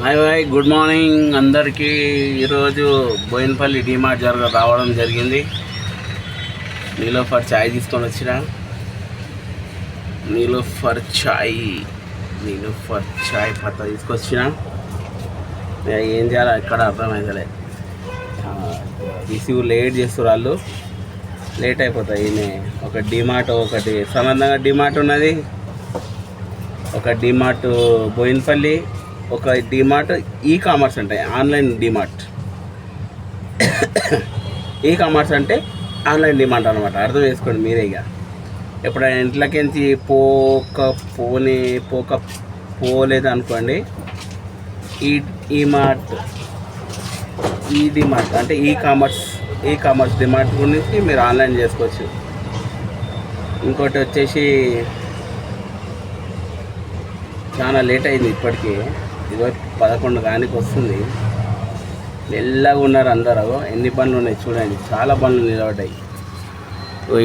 Hi hi good morning అందరికీ. ఈరోజు బోయినపల్లి డిమార్ట్ రావడం జరిగింది. నీలోఫర్ చాయ్ తీసుకొని వచ్చిన నీలోఫర్ చాయ్ పత్తా తీసుకొచ్చిన. ఏం చేయాలో ఎక్కడ అర్థమవుతలే. రిసీవ్ లేట్ చేస్తారు వాళ్ళు, లేట్ అయిపోతాయి. ఒక డిమార్ట్ ఒకటి సంబంధంగా డిమార్ట్ ఉన్నది, ఒక డిమార్ట్ బోయినపల్లి, ఒక డిమార్ట్ ఈ కామర్స్ అంటే ఆన్లైన్ డిమార్ట్. ఈ కామర్స్ అంటే ఆన్లైన్ డిమార్ట్ అనమాట. అర్థం చేసుకోండి మీరే. ఇక ఎప్పుడైనా ఇంట్లోకించి పోలేదు అనుకోండి, ఈ డిమార్ట్ అంటే ఈ కామర్స్ డిమార్ట్ గురించి మీరు ఆన్లైన్ చేసుకోవచ్చు. ఇంకోటి వచ్చేసి చాలా లేట్ అయింది, ఇప్పటికీ 11 కానికి వస్తుంది. మెల్లగా ఉన్నారు అందరూ. ఎన్ని బండ్లు ఉన్నాయి చూడండి, చాలా బండ్లు నిలబడ్డాయి.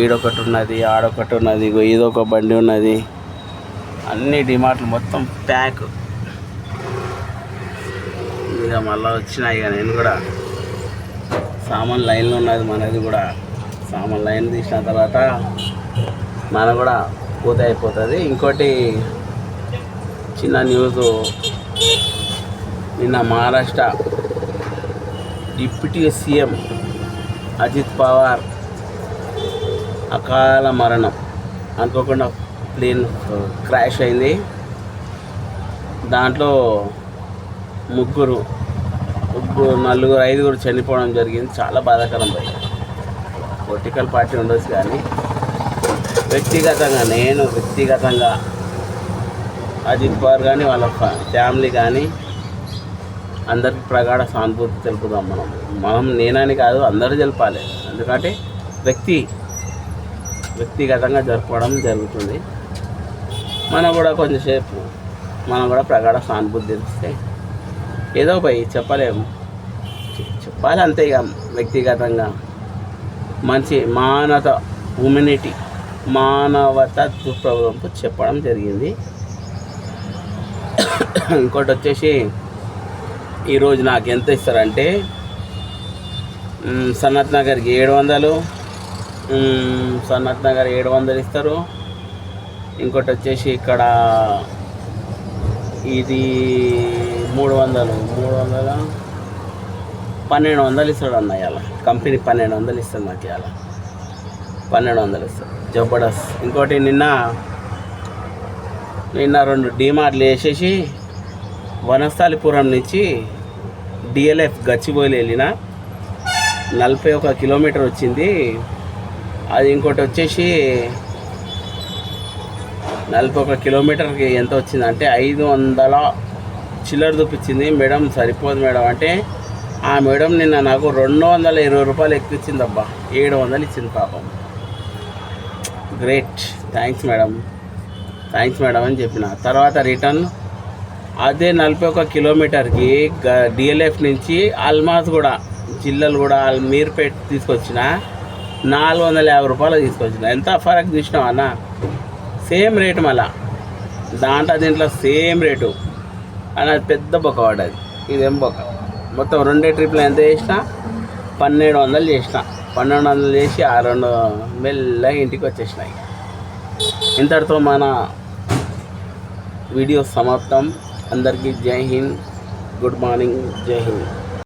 ఈడొకటి ఉన్నది, ఆడొకటి ఉన్నది, ఇదొక బండి ఉన్నది. అన్ని డిమార్ట్లు మొత్తం ప్యాక్. ఇక మళ్ళీ వచ్చినాయి. ఇక నేను కూడా సామాన్ లైన్లో ఉన్నది, మనది కూడా సామాన్ లైన్ తీసిన తర్వాత మన కూడా పూర్తి అయిపోతుంది. ఇంకోటి చిన్న న్యూస్, నిన్న మహారాష్ట్ర డిప్యూటీ సీఎం అజిత్ పవార్ అకాల మరణం. అనుకోకుండా ప్లేన్ క్రాష్ అయింది. దాంట్లో నలుగురు 5 చనిపోవడం జరిగింది. చాలా బాధాకరం. పొలిటికల్ పార్టీ ఉండొచ్చు, కానీ వ్యక్తిగతంగా అజిత్ పవార్ కానీ వాళ్ళ ఫ్యామిలీ కానీ అందరికి ప్రగాఢ సానుభూతి తెలుపుదాం. మనం నేనని కాదు, అందరూ తెలపాలి. ఎందుకంటే వ్యక్తిగతంగా జరుపుకోవడం జరుగుతుంది. మనం కూడా కొంచెంసేపు ప్రగాఢ సానుభూతి తెలిస్తే ఏదో చెప్పలేము, చెప్పాలి అంతే. ఇక వ్యక్తిగతంగా మంచి మానవత దృక్పథంతో చెప్పడం జరిగింది. ఇంకోటి వచ్చేసి ఈరోజు నాకు ఎంత ఇస్తారంటే, సనత్ నగర్కి 700, సనత్ నగర్ 700 ఇస్తారు. ఇంకోటి వచ్చేసి ఇక్కడ ఇది 300 1200 ఇస్తాడు అన్న. ఇవాళ కంపెనీ 1200 ఇస్తుంది నాకు. ఇవాళ 1200 ఇస్తాడు, జబర్దస్త్. ఇంకోటి నిన్న 2 డిమార్ట్లు వేసేసి వనస్థలిపురం నుంచి డిఎల్ఎఫ్ గచ్చిబౌలి వెళ్ళిన 41 కిలోమీటర్ వచ్చింది. అది ఇంకోటి వచ్చేసి 41 కిలోమీటర్కి ఎంత వచ్చిందంటే 500 చిల్లర చూపించింది. మేడం సరిపోదు మేడం అంటే, ఆ మేడం నిన్న నాకు 220 రూపాయలు ఎక్కువ ఇచ్చింది. అబ్బా 700 ఇచ్చింది పాపం. గ్రేట్, థ్యాంక్స్ మేడం అని చెప్పిన. తర్వాత రిటర్న్ అదే 41 కిలోమీటర్కి డిఎల్ఎఫ్ నుంచి అల్మాజ్ కూడా జిల్లలు కూడా మీర్పేట్ తీసుకొచ్చిన 450 రూపాయలు తీసుకొచ్చిన. ఎంత ఫరక్ చూసినావు అన్న. సేమ్ రేటు, మళ్ళా దీంట్లో సేమ్ రేటు అని. అది పెద్ద బొక్క పడ్డది, ఇదేం బొక్క. మొత్తం 2 ట్రిప్లు ఎంత చేసిన, 1200 చేసిన. 1200 చేసి ఆ 2 మెల్లగా ఇంటికి వచ్చేసినాయి. ఇంతటితో మన వీడియో సమాప్తం. అందరికీ జై హింద్, గుడ్ మార్నింగ్, జై హింద్.